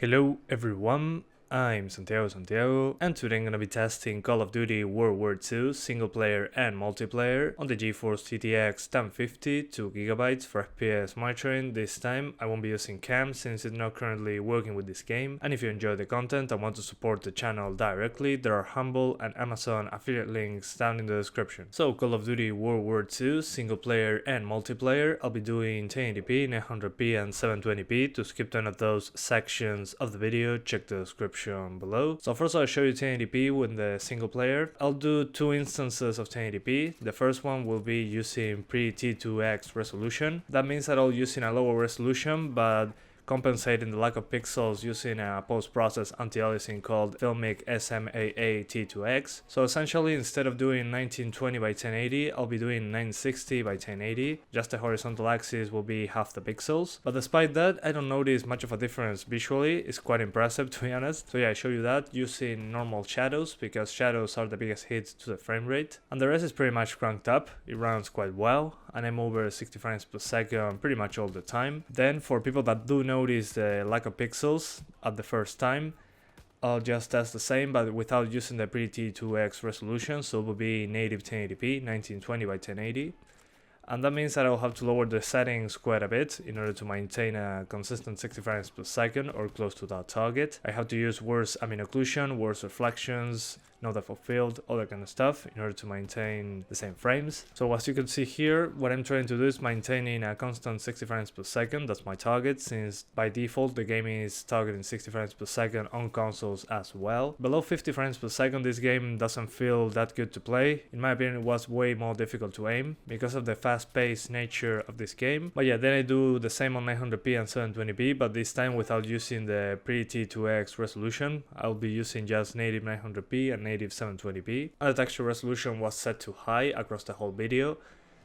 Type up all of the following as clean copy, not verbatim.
Hello everyone, I'm Santiago, and today I'm gonna be testing Call of Duty World War II single player and multiplayer on the GeForce GTX 1050, 2GB for FPS monitoring. This time I won't be using cam since it's not currently working with this game, and if you enjoy the content and want to support the channel directly, there are Humble and Amazon affiliate links down in the description. So Call of Duty World War II single player and multiplayer, I'll be doing 1080p, 900p and 720p. To skip none of those sections of the video, check the description below. So first I'll show you 1080p with the single player. I'll do two instances of 1080p. The first one will be using pre-T2X Resolution. That means that I'll using a lower resolution but compensating the lack of pixels using a post-process anti-aliasing called Filmic SMAA T2X. So essentially, instead of doing 1920 by 1080, I'll be doing 960 by 1080. Just the horizontal axis will be half the pixels. But despite that, I don't notice much of a difference visually. It's quite impressive, to be honest. So yeah, I show you that using normal shadows, because shadows are the biggest hit to the frame rate. And the rest is pretty much cranked up. It runs quite well, and I'm over 60 frames per second pretty much all the time. Then for people that do notice the lack of pixels at the first time, I'll just test the same but without using the pre-T2X resolution, so it will be native 1080p, 1920 by 1080. And that means that I'll have to lower the settings quite a bit in order to maintain a consistent 60 frames per second or close to that target. I have to use worse ambient occlusion, worse reflections, no depth of field, all that kind of stuff in order to maintain the same frames. So as you can see here, what I'm trying to do is maintaining a constant 60 frames per second. That's my target, since by default the game is targeting 60 frames per second on consoles as well. Below 50 frames per second this game doesn't feel that good to play. In my opinion, it was way more difficult to aim because of the fast-paced nature of this game. But yeah, then I do the same on 900p and 720p, but this time without using the pre-T2X resolution. I'll be using just native 900p and native 720p. And the texture resolution was set to high across the whole video.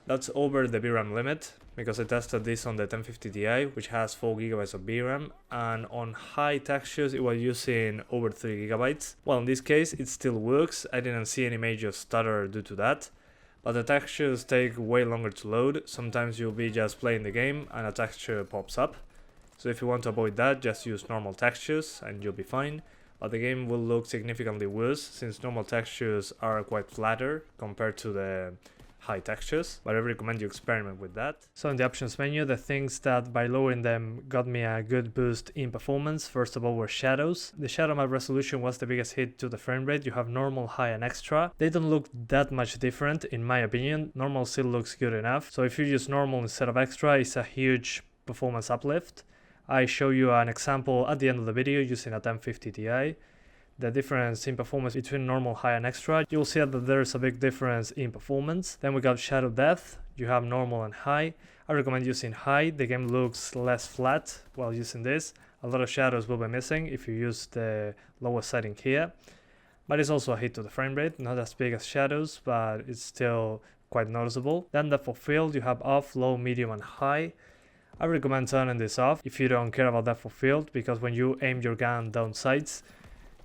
That's over the VRAM limit, because I tested this on the 1050 Ti, which has 4GB of VRAM, and on high textures it was using over 3GB. Well, in this case it still works. I didn't see any major stutter due to that. But the textures take way longer to load. Sometimes you'll be just playing the game and a texture pops up. So if you want to avoid that, just use normal textures and you'll be fine. But the game will look significantly worse since normal textures are quite flatter compared to the high textures, but I recommend you experiment with that. So in the options menu, the things that by lowering them got me a good boost in performance, first of all, were shadows. The shadow map resolution was the biggest hit to the frame rate. You have normal, high and extra. They don't look that much different in my opinion. Normal still looks good enough. So if you use normal instead of extra, it's a huge performance uplift. I show you an example at the end of the video using a 1050 Ti. The difference in performance between normal, high and extra, you'll see that there's a big difference in performance. Then we got shadow depth. You have normal and high. I recommend using high. The game looks less flat while using this. A lot of shadows will be missing if you use the lowest setting here. But it's also a hit to the frame rate, not as big as shadows, but it's still quite noticeable. Then depth of field, you have off, low, medium and high. I recommend turning this off if you don't care about depth of field, because when you aim your gun down sights,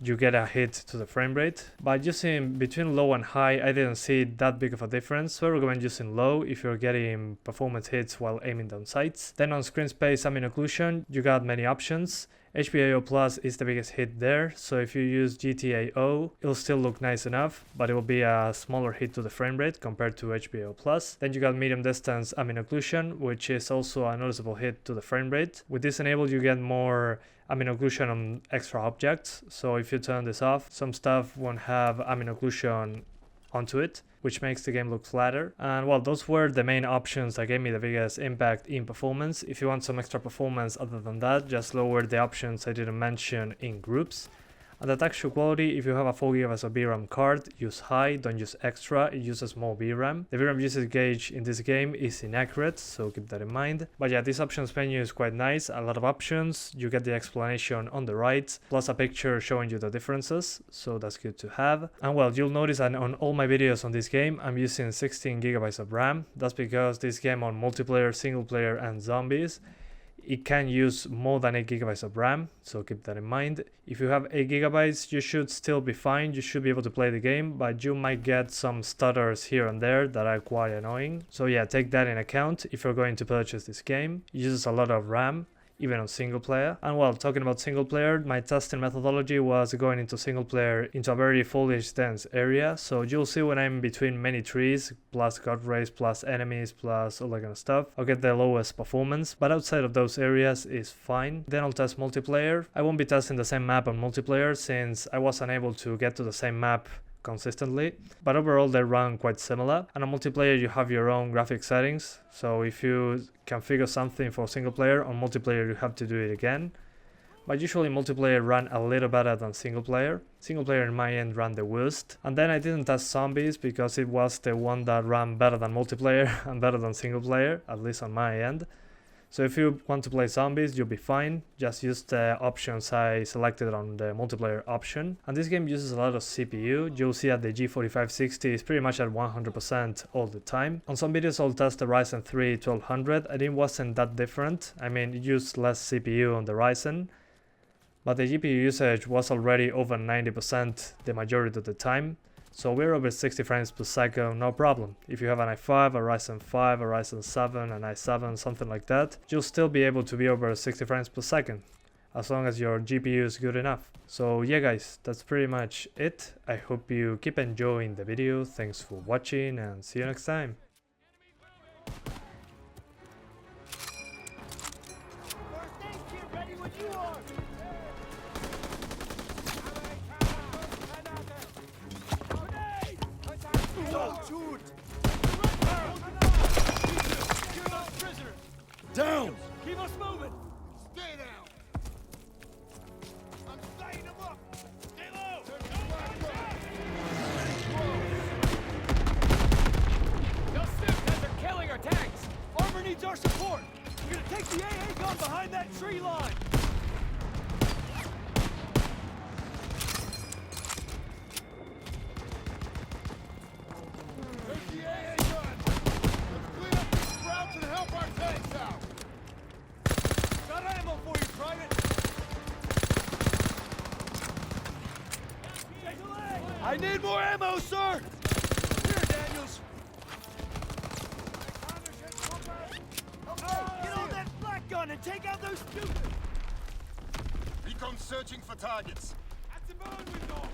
you get a hit to the frame rate. By using between low and high, I didn't see that big of a difference, so I recommend using low if you're getting performance hits while aiming down sights. Then on screen space ambient occlusion, you got many options. HBAO Plus is the biggest hit there, so if you use GTAO, it'll still look nice enough, but it will be a smaller hit to the frame rate compared to HBAO Plus. Then you got medium distance ambient occlusion, which is also a noticeable hit to the frame rate. With this enabled, you get more ambient occlusion on extra objects, so if you turn this off, some stuff won't have ambient occlusion onto it, which makes the game look flatter. And well, those were the main options that gave me the biggest impact in performance. If you want some extra performance other than that, just lower the options I didn't mention in groups. And the texture quality, if you have a 4GB of VRAM card, use high, don't use extra, it uses more VRAM. The VRAM usage gauge in this game is inaccurate, so keep that in mind. But yeah, this options menu is quite nice, a lot of options, you get the explanation on the right, plus a picture showing you the differences, so that's good to have. And well, you'll notice that on all my videos on this game, I'm using 16GB of RAM. That's because this game on multiplayer, single player and zombies, it can use more than 8GB of RAM, so keep that in mind. If you have 8GB, you should still be fine, you should be able to play the game, but you might get some stutters here and there that are quite annoying. So yeah, take that in account if you're going to purchase this game. It uses a lot of RAM. even on single player. And while talking about single player, my testing methodology was going into single player into a very foliage dense area. So you'll see when I'm between many trees, plus god rays, plus enemies, plus all that kind of stuff, I'll get the lowest performance. But outside of those areas is fine. Then I'll test multiplayer. I won't be testing the same map on multiplayer since I was unable to get to the same map consistently, but overall they run quite similar. And on multiplayer you have your own graphic settings, so if you configure something for single player, on multiplayer you have to do it again. But usually multiplayer run a little better than single player. Single player in my end ran the worst. And then I didn't test zombies because it was the one that ran better than multiplayer and better than single player, at least on my end. So if you want to play zombies, you'll be fine. Just use the options I selected on the multiplayer option. And this game uses a lot of CPU. You'll see that the G4560 is pretty much at 100% all the time. On some videos I'll test the Ryzen 3 1200 and it wasn't that different. I mean, it used less CPU on the Ryzen, but the GPU usage was already over 90% the majority of the time. So we're over 60 frames per second, no problem. If you have an i5, a Ryzen 5, a Ryzen 7, an i7, something like that, you'll still be able to be over 60 frames per second, as long as your GPU is good enough. So yeah guys, that's pretty much it. I hope you keep enjoying the video, thanks for watching and see you next time. Down! Keep us moving! Stay down! I'm staying them up! Stay low! Those Stimkans are killing our tanks! Armor needs our support! We're gonna take the AA gun behind that tree line! Take the AA gun! Let's clean up these sprouts and help our tanks out! Got ammo for you, Private! Take a leg! I need more ammo, sir! Here, Daniels! Get on that black gun and take out those students! Recon searching for targets. That's the moon we've got!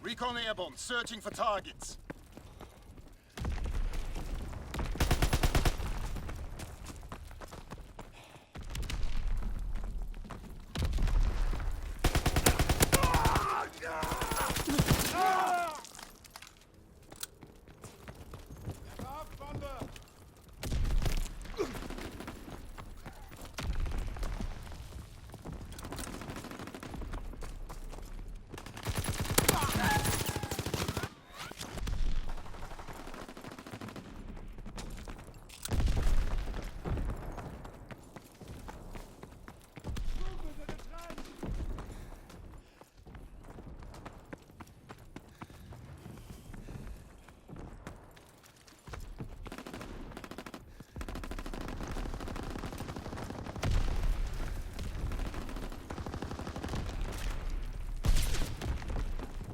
Recon airborne, searching for targets.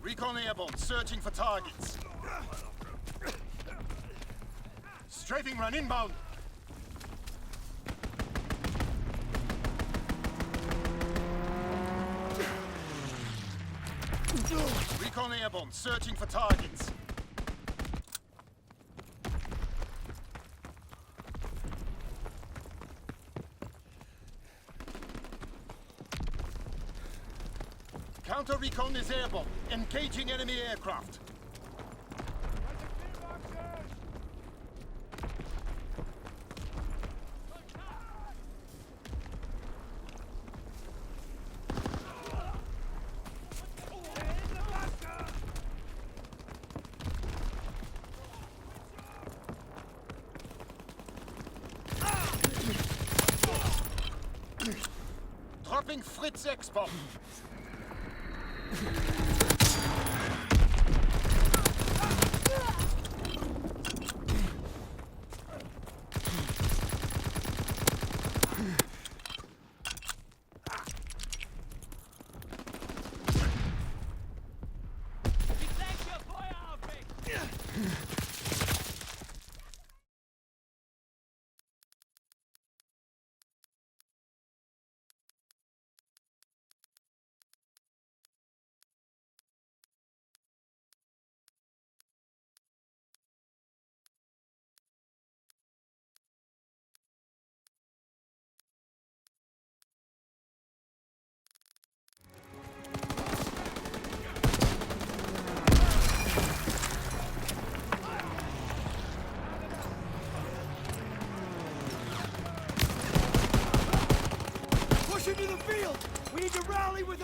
Recon airborne, searching for targets. Strafing run inbound. Recon airborne, searching for targets. Counter-recon is airborne, engaging enemy aircraft. Dropping Fritz X-bomb.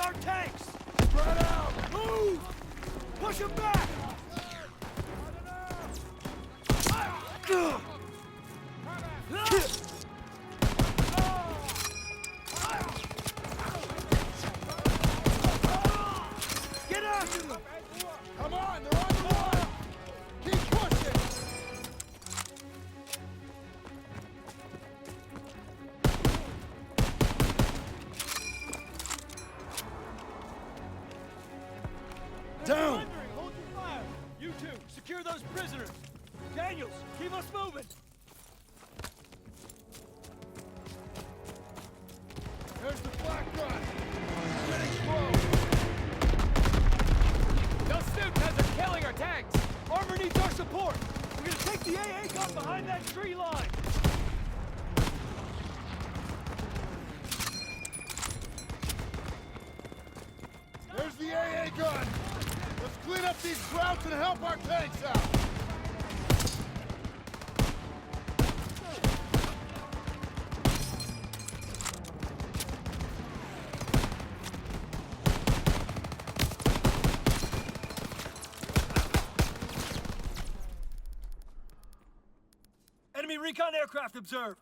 our tanks! Spread out! Move! Push them back! Get after them! Come on, they're on the run! Keep pushing! Down! Hold your fire! You two, secure those prisoners! Daniels, keep us moving! There's the flak gun! Getting close! Those suit guys are killing our tanks! Armor needs our support! We're gonna take the AA gun behind that tree line! There's the AA gun! Let's clean up these grouts and help our tanks out! Enemy recon aircraft observed!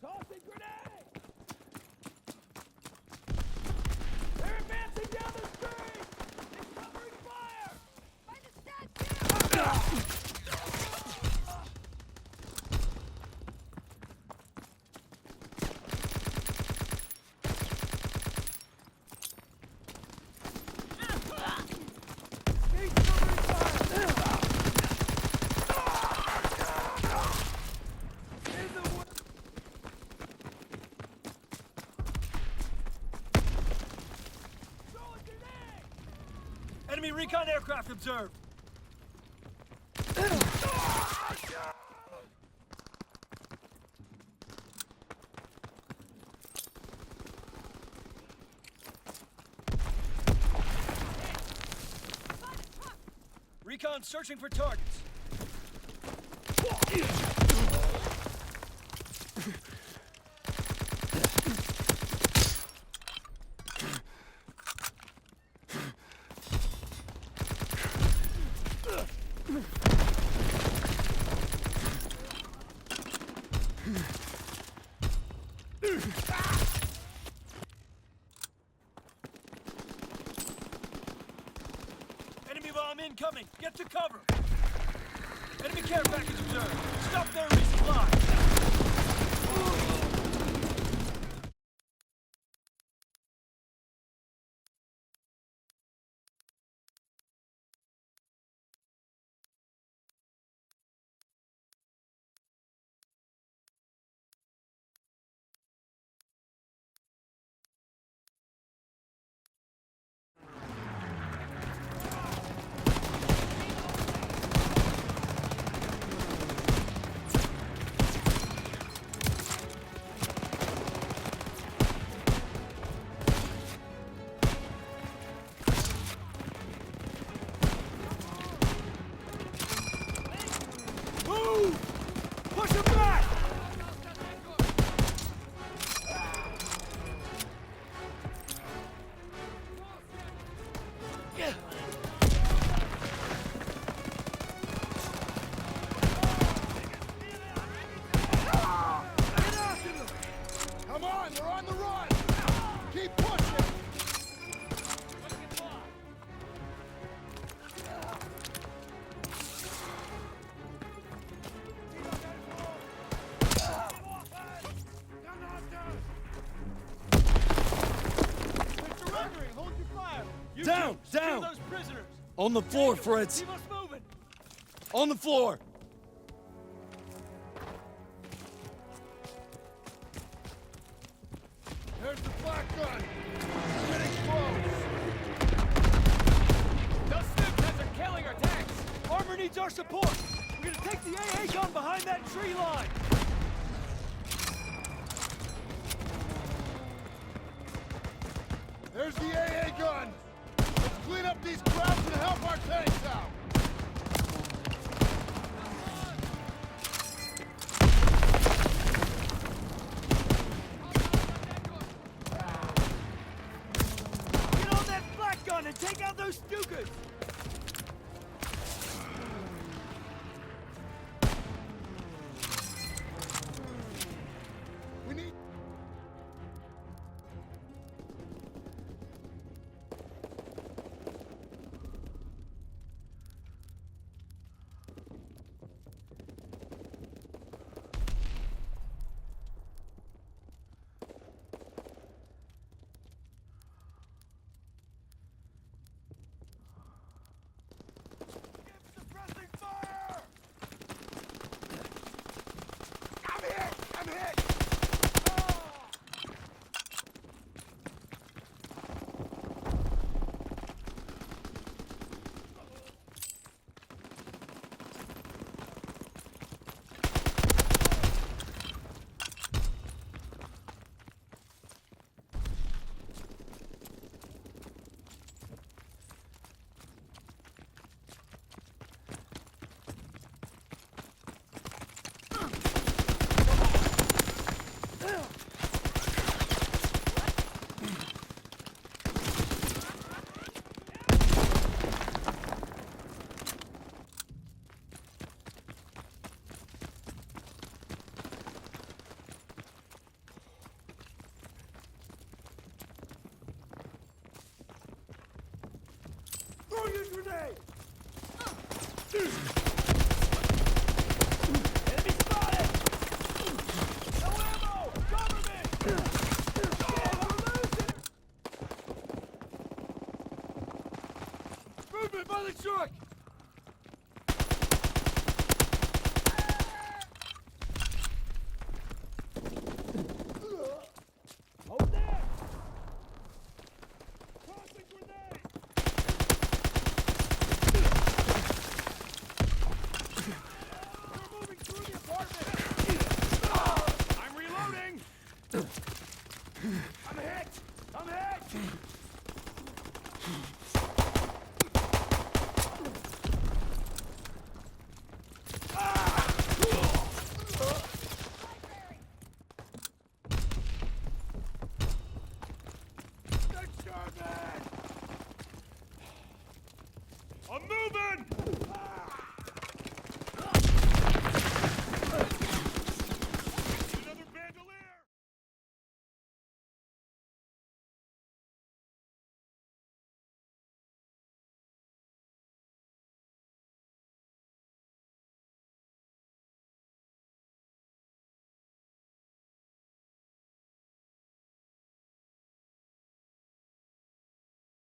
Tossing grenade! They're advancing down the street! It's covering fire! By the statue! He's covering fire! In the way! Throw a grenade! Enemy recon aircraft observed! Recon searching for targets. Enemy bomb incoming! Get to cover! Enemy care package observed! Stop there and resupply! prisoners. On the floor, Fritz. Keep us moving. On the floor. There's the flak gun. Getting close. Those snipers are killing our tanks. Armor needs our support. We're gonna take the AA gun behind that tree line. There's the AA gun. Let's clean up these crowds and help our tanks out. Get on that flak gun and take out those Stukas. We need... Suppressing fire! I'm hit! I'm hit! Throw your grenade! Enemy spotted! No ammo! Cover me! We're losing! Movement by the truck!